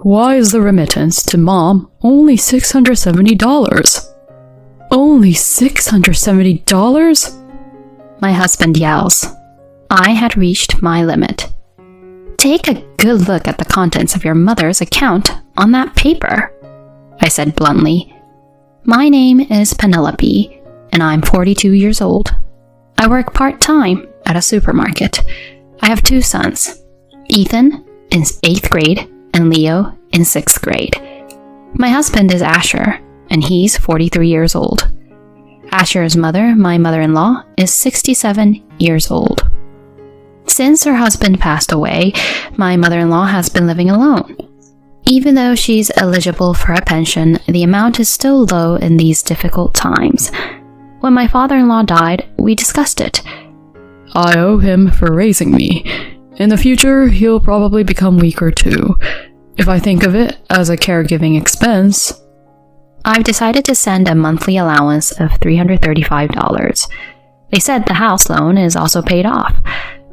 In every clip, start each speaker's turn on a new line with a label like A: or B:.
A: Why is the remittance to Mom only $670? Only $670?
B: My husband yells. I had reached my limit. Take a good look at the contents of your mother's account on that paper, I said bluntly. My name is Penelope, and I'm 42 years old. I work part-time at a supermarket. I have 2 sons, Ethan in 8th grade and Leo in 6th grade. My husband is Asher, and he's 43 years old. Asher's mother, my mother-in-law, is 67 years old. Since her husband passed away, my mother-in-law has been living alone. Even though she's eligible for a pension, the amount is still low in these difficult times. When my father-in-law died, we discussed it.
A: I owe him for raising me. In the future, he'll probably become weaker too. If I think of it as a caregiving expense,
B: I've decided to send a monthly allowance of $335. They said the house loan is also paid off.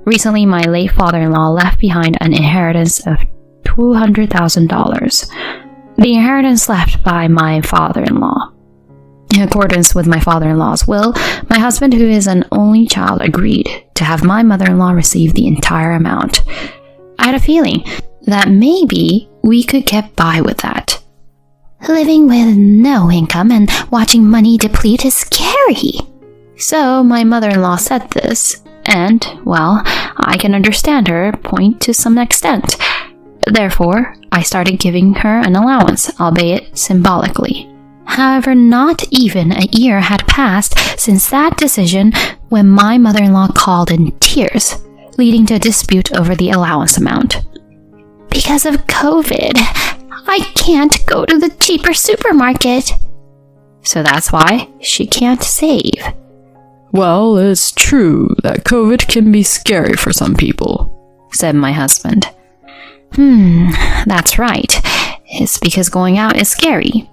B: Recently, my late father-in-law left behind an inheritance of $200,000. The inheritance left by my father-in-law. In accordance with my father-in-law's will, my husband, who is an only child, agreed to have my mother-in-law receive the entire amount. I had a feeling that maybe we could get by with that. Living with no income and watching money deplete is scary. So my mother-in-law said this, and, well, I can understand her point to some extent. Therefore, I started giving her an allowance, albeit symbolically. However, not even a year had passed since that decision when my mother-in-law called in tears, leading to a dispute over the allowance amount. Because of COVID, I can't go to the cheaper supermarket. So that's why she can't save.
A: Well, it's true that COVID can be scary for some people,
B: said my husband. That's right. It's because going out is scary.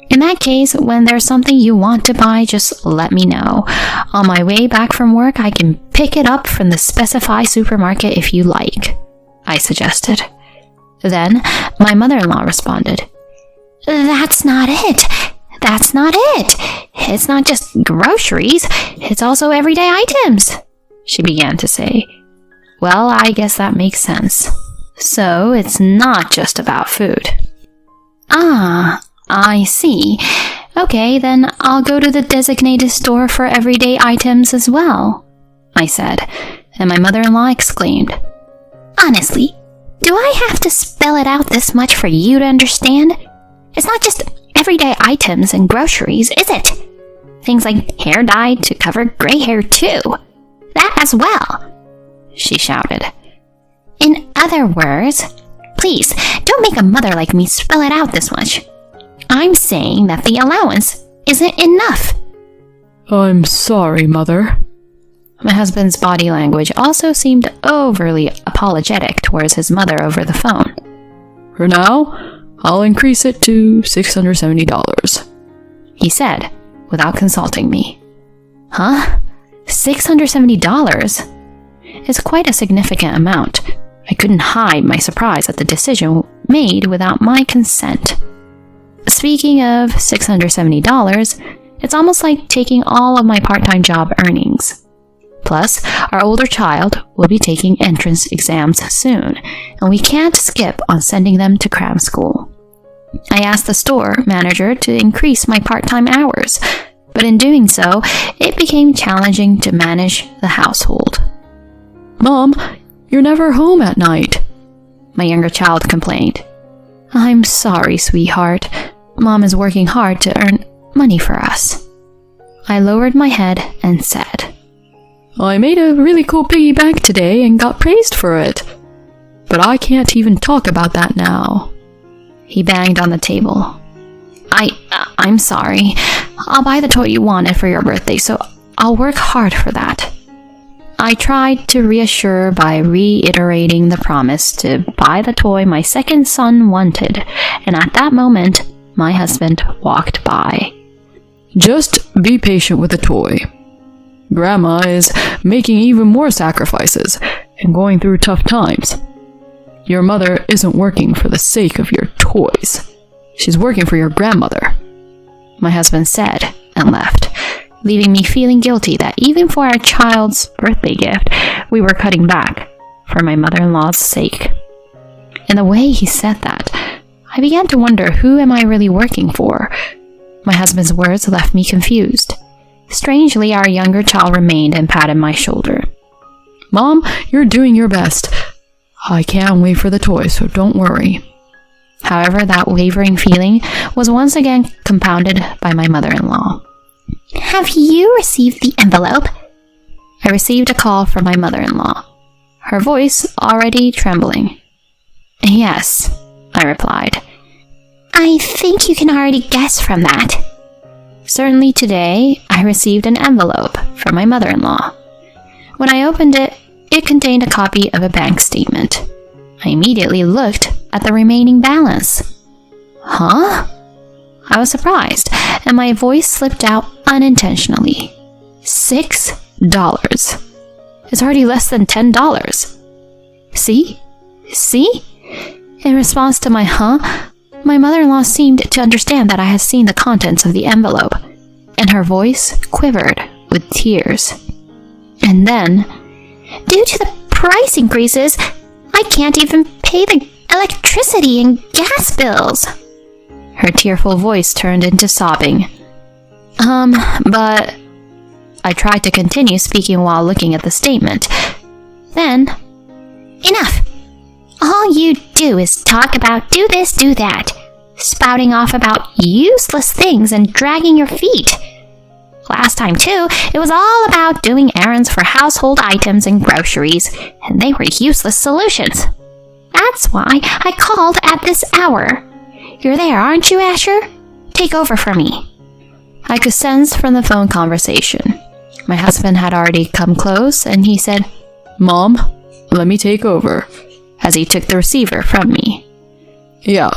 B: In that case, when there's something you want to buy, just let me know. On my way back from work, I can pick it up from the specified supermarket if you like, I suggested. Then, my mother-in-law responded, That's not it. That's not it. It's not just groceries. It's also everyday items, she began to say. Well, I guess that makes sense. So, it's not just about food. Ah, I see. Okay, then I'll go to the designated store for everyday items as well, I said, and my mother-in-law exclaimed, Honestly, do I have to spell it out this much for you to understand? It's not just everyday items and groceries, is it? Things like hair dye to cover gray hair too. That as well, she shouted. In other words, please, don't make a mother like me spell it out this much. I'm saying that the allowance isn't enough.
A: I'm sorry, Mother.
B: My husband's body language also seemed overly apologetic towards his mother over the phone.
A: For now, I'll increase it to $670,
B: he said, without consulting me. Huh? $670? It's quite a significant amount. I couldn't hide my surprise at the decision made without my consent. Speaking of $670, it's almost like taking all of my part-time job earnings. Plus, our older child will be taking entrance exams soon, and we can't skip on sending them to cram school. I asked the store manager to increase my part-time hours, but in doing so, it became challenging to manage the household.
A: Mom, you're never home at night,
B: my younger child complained. I'm sorry, sweetheart. Mom is working hard to earn money for us. I lowered my head and said,
A: I made a really cool piggy bank today and got praised for it. But I can't even talk about that now.
B: He banged on the table. I'm sorry. I'll buy the toy you wanted for your birthday, so I'll work hard for that. I tried to reassure by reiterating the promise to buy the toy my second son wanted, and at that moment, my husband walked by.
A: Just be patient with the toy. Grandma is making even more sacrifices and going through tough times. Your mother isn't working for the sake of your toy. toys. She's working for your grandmother,"
B: my husband said and left, leaving me feeling guilty that even for our child's birthday gift, we were cutting back for my mother-in-law's sake. And the way he said that, I began to wonder, who am I really working for? My husband's words left me confused. Strangely, our younger child remained and patted my shoulder.
A: "Mom, you're doing your best. I can't wait for the toys, so don't worry."
B: However, that wavering feeling was once again compounded by my mother-in-law. "Have you received the envelope?" I received a call from my mother-in-law, her voice already trembling. "Yes," I replied. "I think you can already guess from that." Certainly today, I received an envelope from my mother-in-law. When I opened it, it contained a copy of a bank statement. I immediately looked at the remaining balance. Huh? I was surprised, and my voice slipped out unintentionally. $6. It's already less than $10. See? See? In response to my my mother-in-law seemed to understand that I had seen the contents of the envelope, and her voice quivered with tears. And then, "Due to the price increases, I can't even pay the electricity and gas bills." Her tearful voice turned into sobbing. But I tried to continue speaking while looking at the statement. Then, "Enough! All you do is talk about do this, do that, spouting off about useless things and dragging your feet. Last time, too, it was all about doing errands for household items and groceries, and they were useless solutions. That's why I called at this hour. You're there, aren't you, Asher? Take over for me." I could sense from the phone conversation. My husband had already come close, and he said,
A: "Mom, let me take over,"
B: as he took the receiver from me.
A: Yeah.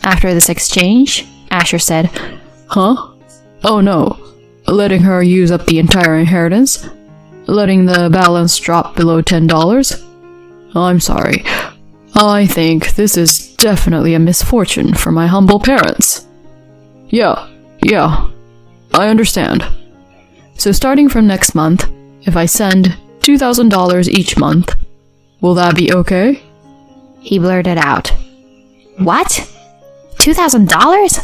B: After this exchange, Asher said,
A: "Huh? Oh no. Letting her use up the entire inheritance? Letting the balance drop below $10? I'm sorry. I think this is definitely a misfortune for my humble parents." Yeah, I understand. So starting from next month, if I send $2,000 each month, will that be okay?"
B: He blurted out. "What? $2,000?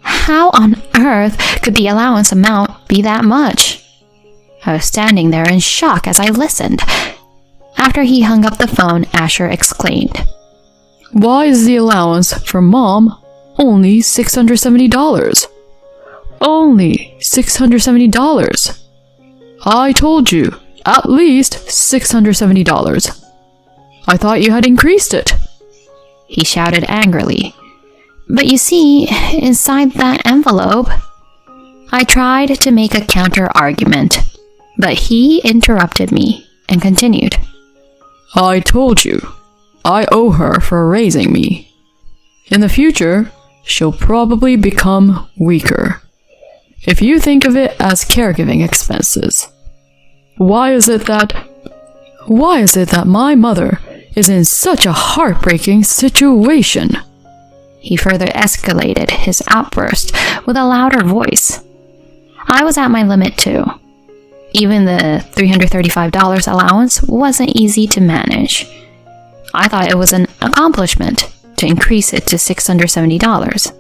B: How on earth could the allowance amount be that much?" I was standing there in shock as I listened. After he hung up the phone, Asher exclaimed,
A: "Why is the allowance for Mom only $670? Only $670. I told you, at least $670. I thought you had increased it."
B: He shouted angrily. "But you see, inside that envelope..." I tried to make a counter-argument, but he interrupted me and continued.
A: "I told you, I owe her for raising me. In the future, she'll probably become weaker. If you think of it as caregiving expenses, why is it that my mother is in such a heartbreaking situation?" He further escalated his outburst with a louder voice. I was at my limit too. Even the $335 allowance wasn't easy to manage. I thought it was an accomplishment to increase it to $670.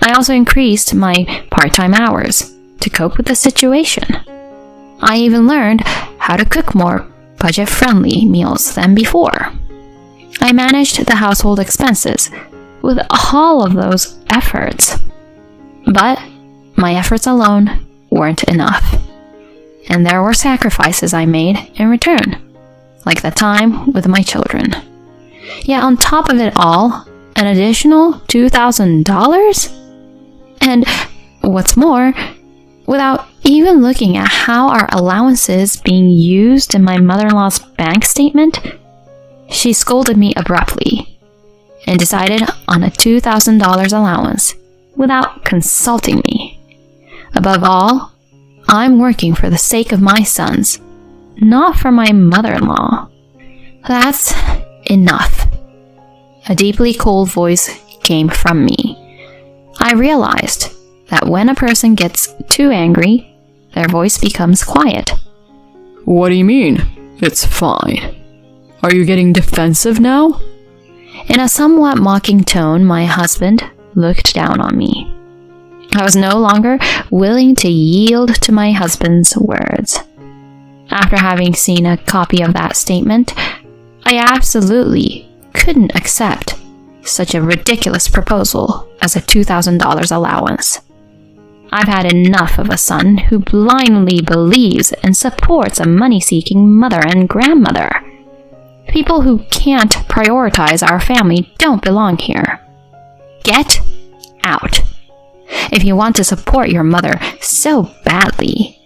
A: I also increased my part-time hours to cope with the situation. I even learned how to cook more budget-friendly meals than before. I managed the household expenses with all of those efforts. But my efforts alone weren't enough. And there were sacrifices I made in return, like the time with my children. Yet on top of it all, an additional $2,000? And what's more, without even looking at how our allowances being used in my mother-in-law's bank statement, she scolded me abruptly and decided on a $2,000 allowance without consulting me. Above all, I'm working for the sake of my sons, not for my mother-in-law. That's enough.
B: a deeply cold voice came from me. I realized that when a person gets too angry, their voice becomes quiet.
A: What do you mean? It's fine. Are you getting defensive now?
B: In a somewhat mocking tone, my husband looked down on me. I was no longer willing to yield to my husband's words. After having seen a copy of that statement, I absolutely couldn't accept such a ridiculous proposal as a $2,000 allowance. I've had enough of a son who blindly believes and supports a money-seeking mother and grandmother. People who can't prioritize our family don't belong here. Get out. If you want to support your mother so badly,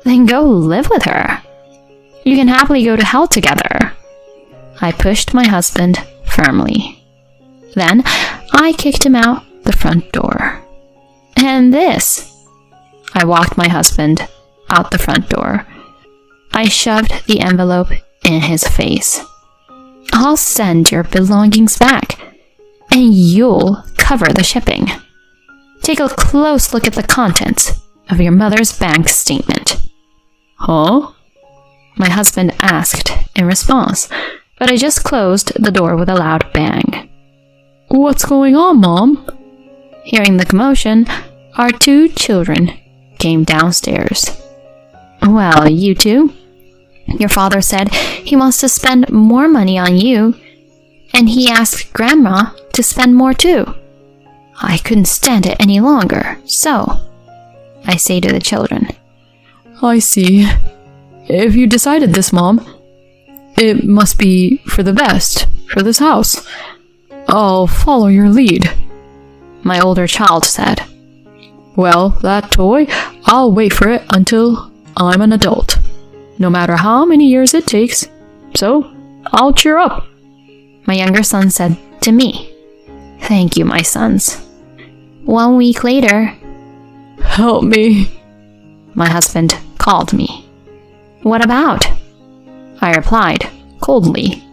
B: then go live with her. You can happily go to hell together. I pushed my husband firmly. Then I kicked him out the front door. And this. I walked my husband out the front door. I shoved the envelope in his face. I'll send your belongings back, and you'll cover the shipping. Take a close look at the contents of your mother's bank statement.
A: Huh?
B: My husband asked in response, but I just closed the door with a loud bang.
A: What's going on, Mom?
B: Hearing the commotion, our two children came downstairs. Well, you two. Your father said he wants to spend more money on you, and he asked Grandma to spend more too. I couldn't stand it any longer, so I say to the children.
A: I see. If you decided this, Mom, it must be for the best, for this house. I'll follow your lead.
B: My older child said.
A: Well, that toy, I'll wait for it until I'm an adult, no matter how many years it takes. So, I'll cheer up.
B: My younger son said to me, Thank you, my sons. 1 week later,
A: Help me.
B: My husband called me. What about? I replied coldly.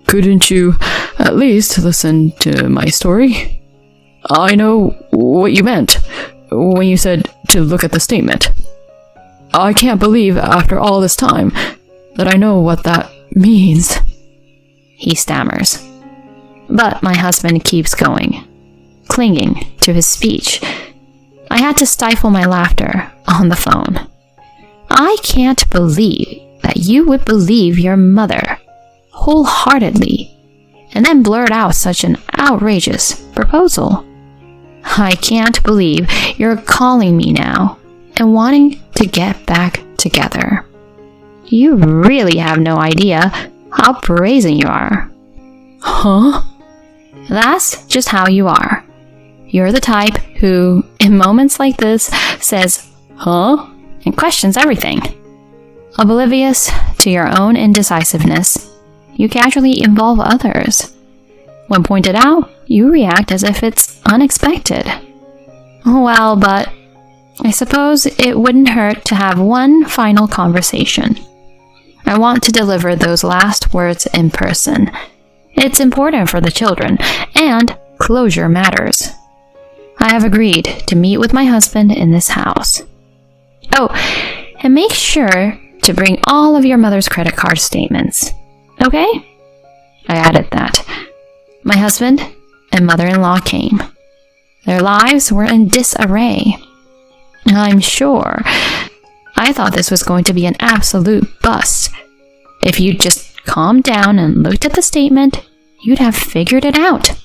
A: Couldn't you at least listen to my story? I know what you meant when you said to look at the statement. I can't believe after all this time that I know what that means.
B: He stammers. But my husband keeps going, clinging to his speech. I had to stifle my laughter on the phone. I can't believe that you would believe your mother wholeheartedly and then blurt out such an outrageous proposal. I can't believe you're calling me now and wanting to get back together. You really have no idea how brazen you are.
A: Huh?
B: That's just how you are. You're the type who, in moments like this, says, huh? And questions everything. Oblivious to your own indecisiveness, you casually involve others. When pointed out, you react as if it's unexpected. Well, but I suppose it wouldn't hurt to have one final conversation. I want to deliver those last words in person. It's important for the children, and closure matters. I have agreed to meet with my husband in this house. Oh, and make sure to bring all of your mother's credit card statements. Okay? I added that. My husband and mother-in-law came. Their lives were in disarray. I'm sure I thought this was going to be an absolute bust. If you'd just calmed down and looked at the statement, you'd have figured it out.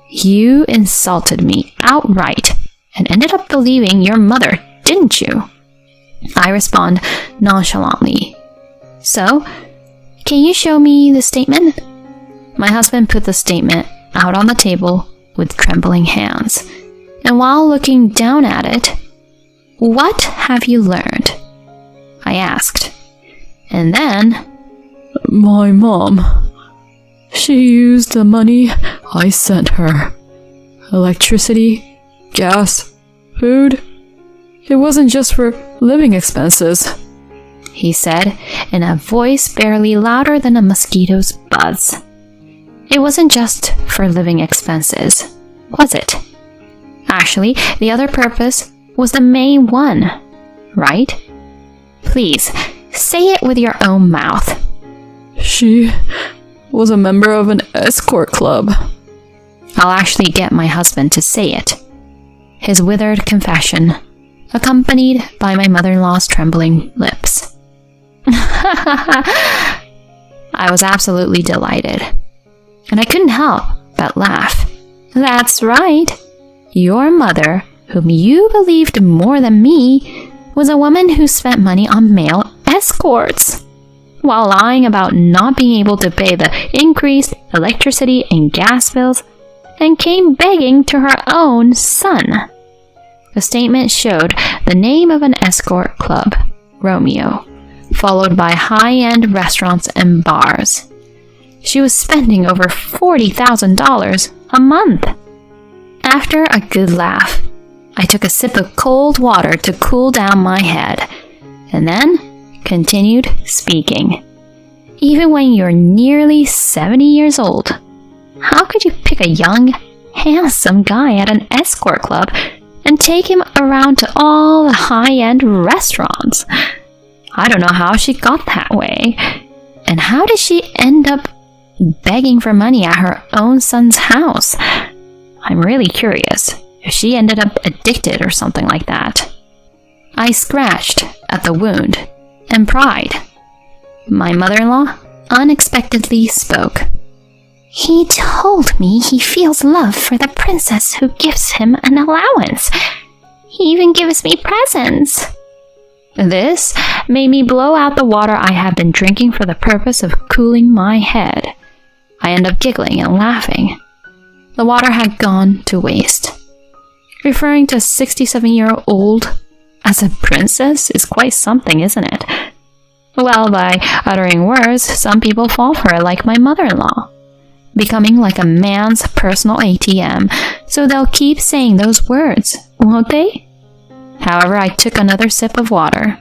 B: You insulted me outright and ended up believing your mother, didn't you? I respond nonchalantly. So, can you show me the statement? My husband put the statement out on the table with trembling hands, and while looking down at it, what have you learned? I asked. And then,
A: my mom. She used the money I sent her. Electricity, gas, food. It wasn't just for living expenses, he said in a voice barely louder than a mosquito's buzz.
B: It wasn't just for living expenses, was it? Actually, the other purpose was the main one, right? Please, say it with your own mouth.
A: She was a member of an escort club.
B: I'll actually get my husband to say it. His withered confession, accompanied by my mother-in-law's trembling lips. I was absolutely delighted, and I couldn't help but laugh. That's right. Your mother, whom you believed more than me, was a woman who spent money on male escorts, while lying about not being able to pay the increased electricity and gas bills, and came begging to her own son. The statement showed the name of an escort club, Romeo, followed by high-end restaurants and bars. She was spending over $40,000 a month. After a good laugh, I took a sip of cold water to cool down my head, and then continued speaking. Even when you're nearly 70 years old, how could you pick a young, handsome guy at an escort club and take him around to all the high-end restaurants? I don't know how she got that way. And how did she end up begging for money at her own son's house? I'm really curious if she ended up addicted or something like that. I scratched at the wound and pried. My mother-in-law unexpectedly spoke. He told me he feels love for the princess who gives him an allowance. He even gives me presents. This made me blow out the water I had been drinking for the purpose of cooling my head. I ended up giggling and laughing. The water had gone to waste. Referring to a 67-year-old as a princess is quite something, isn't it? Well, by uttering words, some people fall for it, like my mother-in-law, becoming like a man's personal ATM, so they'll keep saying those words, won't they? However, I took another sip of water.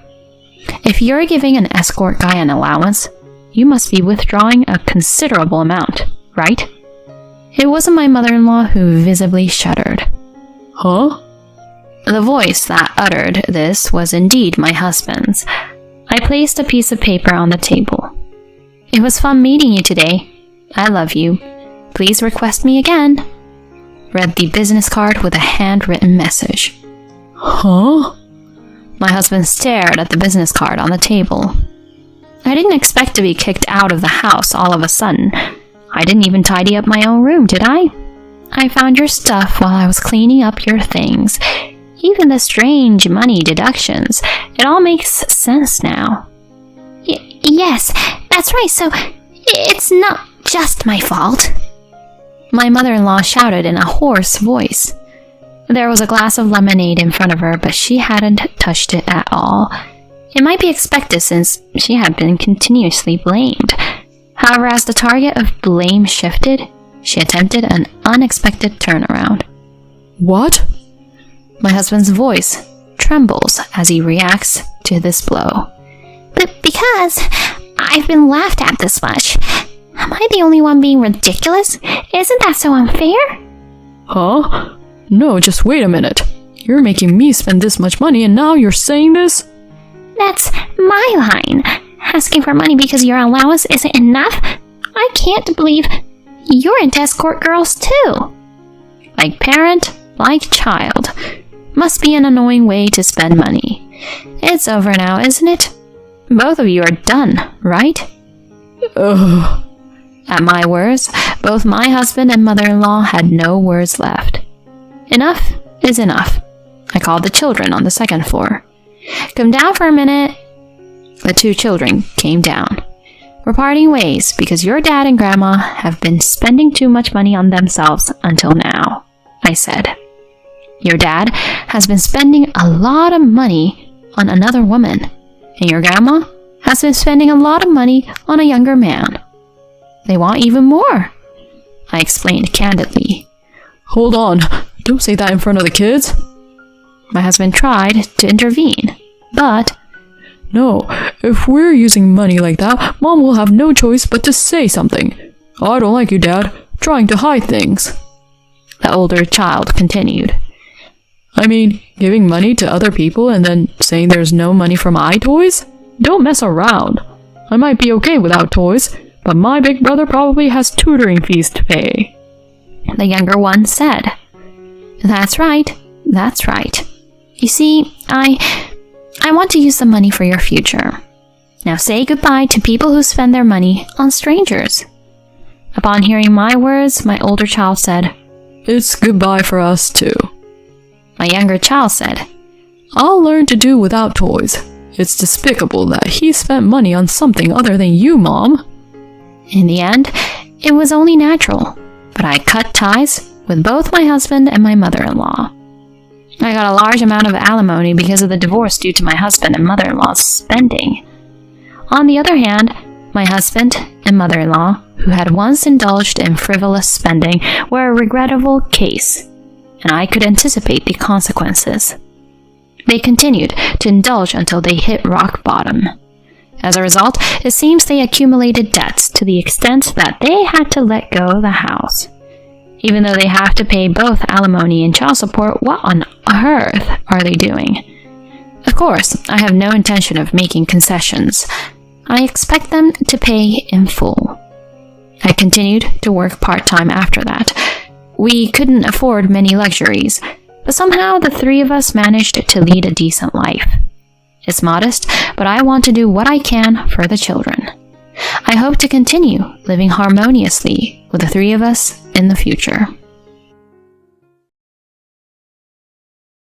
B: If you're giving an escort guy an allowance, you must be withdrawing a considerable amount, right? It wasn't my mother-in-law who visibly shuddered.
A: Huh?
B: The voice that uttered this was indeed my husband's. I placed a piece of paper on the table. It was fun meeting you today. I love you. Please request me again. Read the business card with a handwritten message.
A: Huh?
B: My husband stared at the business card on the table. I didn't expect to be kicked out of the house all of a sudden. I didn't even tidy up my own room, did I? I found your stuff while I was cleaning up your things. Even the strange money deductions. It all makes sense now. Yes, that's right, so it's not just my fault. My mother-in-law shouted in a hoarse voice. There was a glass of lemonade in front of her, but she hadn't touched it at all. It might be expected since she had been continuously blamed. However, as the target of blame shifted, she attempted an unexpected turnaround.
A: What?
B: My husband's voice trembles as he reacts to this blow. But because I've been laughed at this much, am I the only one being ridiculous? Isn't that so unfair?
A: Huh? No, just wait a minute. You're making me spend this much money and now you're saying this?
B: That's my line. Asking for money because your allowance isn't enough? I can't believe you're into escort girls too. Like parent, like child. Must be an annoying way to spend money. It's over now, isn't it? Both of you are done, right?
A: Ugh.
B: At my words, both my husband and mother-in-law had no words left. Enough is enough. I called the children on the second floor. Come down for a minute. The two children came down. We're parting ways because your dad and grandma have been spending too much money on themselves until now, I said. Your dad has been spending a lot of money on another woman, and your grandma has been spending a lot of money on a younger man. They want even more, I explained candidly.
A: Hold on. Don't say that in front of the kids.
B: My husband tried to intervene, but...
A: No, if we're using money like that, Mom will have no choice but to say something. I don't like you, Dad, trying to hide things.
B: The older child continued.
A: I mean, giving money to other people and then saying there's no money for my toys? Don't mess around. I might be okay without toys, but my big brother probably has tutoring fees to pay.
B: The younger one said, That's right. You see, I want to use the money for your future. Now say goodbye to people who spend their money on strangers. Upon hearing my words, my older child said,
A: It's goodbye for us too.
B: My younger child said,
A: I'll learn to do without toys. It's despicable that he spent money on something other than you, Mom.
B: In the end, it was only natural, but I cut ties with both my husband and my mother-in-law. I got a large amount of alimony because of the divorce due to my husband and mother-in-law's spending. On the other hand, my husband and mother-in-law, who had once indulged in frivolous spending, were a regrettable case, and I could anticipate the consequences. They continued to indulge until they hit rock bottom. As a result, it seems they accumulated debts to the extent that they had to let go of the house. Even though they have to pay both alimony and child support, what on earth are they doing? Of course, I have no intention of making concessions. I expect them to pay in full. I continued to work part-time after that. We couldn't afford many luxuries, but somehow the three of us managed to lead a decent life. It's modest, but I want to do what I can for the children. I hope to continue living harmoniously with the three of us in the future.